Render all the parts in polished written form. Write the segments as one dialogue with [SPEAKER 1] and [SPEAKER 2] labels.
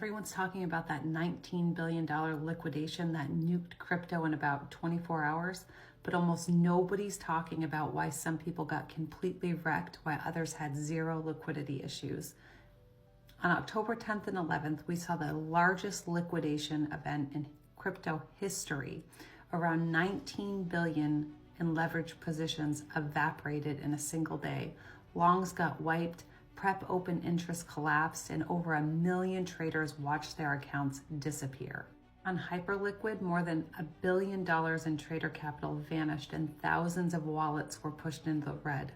[SPEAKER 1] Everyone's talking about that $19 billion liquidation that nuked crypto in about 24 hours, but almost nobody's talking about why some people got completely wrecked while others had zero liquidity issues. On October 10th and 11th, we saw the largest liquidation event in crypto history. Around 19 billion in leveraged positions evaporated in a single day. Longs got wiped, prep open interest collapsed, and over 1 million traders watched their accounts disappear. On Hyperliquid, more than $1 billion in trader capital vanished and thousands of wallets were pushed into the red.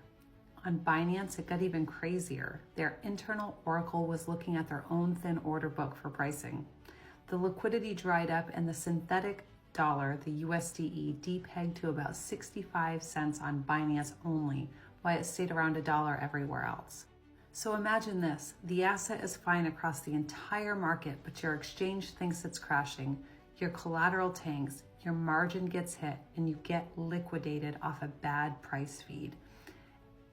[SPEAKER 1] On Binance, it got even crazier. Their internal oracle was looking at their own thin order book for pricing. The liquidity dried up and the synthetic dollar, the USDE, depegged to about 65 cents on Binance only, while it stayed around $1 everywhere else. So imagine this, the asset is fine across the entire market, but your exchange thinks it's crashing, your collateral tanks, your margin gets hit, and you get liquidated off a bad price feed.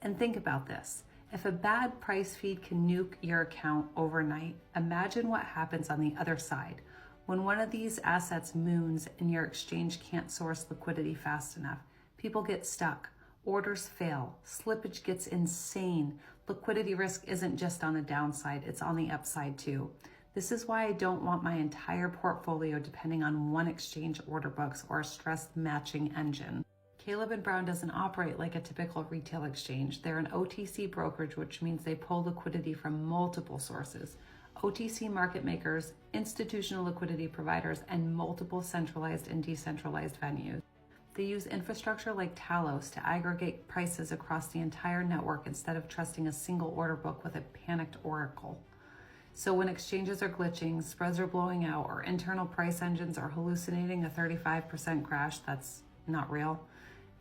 [SPEAKER 1] And think about this, if a bad price feed can nuke your account overnight, imagine what happens on the other side. When one of these assets moons and your exchange can't source liquidity fast enough, people get stuck, orders fail, slippage gets insane. Liquidity risk isn't just on the downside, it's on the upside too. This is why I don't want my entire portfolio depending on one exchange order books or a stressed matching engine. Caleb & Brown doesn't operate like a typical retail exchange. They're an OTC brokerage, which means they pull liquidity from multiple sources. OTC market makers, institutional liquidity providers, and multiple centralized and decentralized venues. They use infrastructure like Talos to aggregate prices across the entire network instead of trusting a single order book with a panicked oracle. So when exchanges are glitching, spreads are blowing out, or internal price engines are hallucinating a 35% crash that's not real,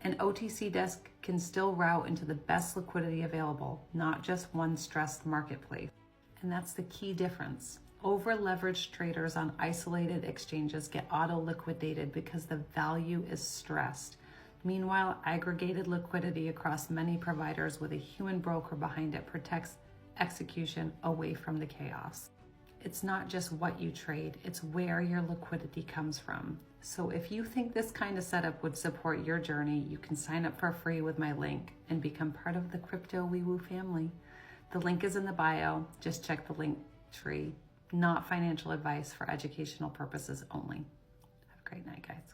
[SPEAKER 1] an OTC desk can still route into the best liquidity available, not just one stressed marketplace. And that's the key difference. Over-leveraged traders on isolated exchanges get auto-liquidated because the value is stressed. Meanwhile, aggregated liquidity across many providers with a human broker behind it protects execution away from the chaos. It's not just what you trade, it's where your liquidity comes from. So if you think this kind of setup would support your journey, you can sign up for free with my link and become part of the Crypto Wee Woo family. The link is in the bio. Just check the link tree. Not financial advice, for educational purposes only. Have a great night, guys.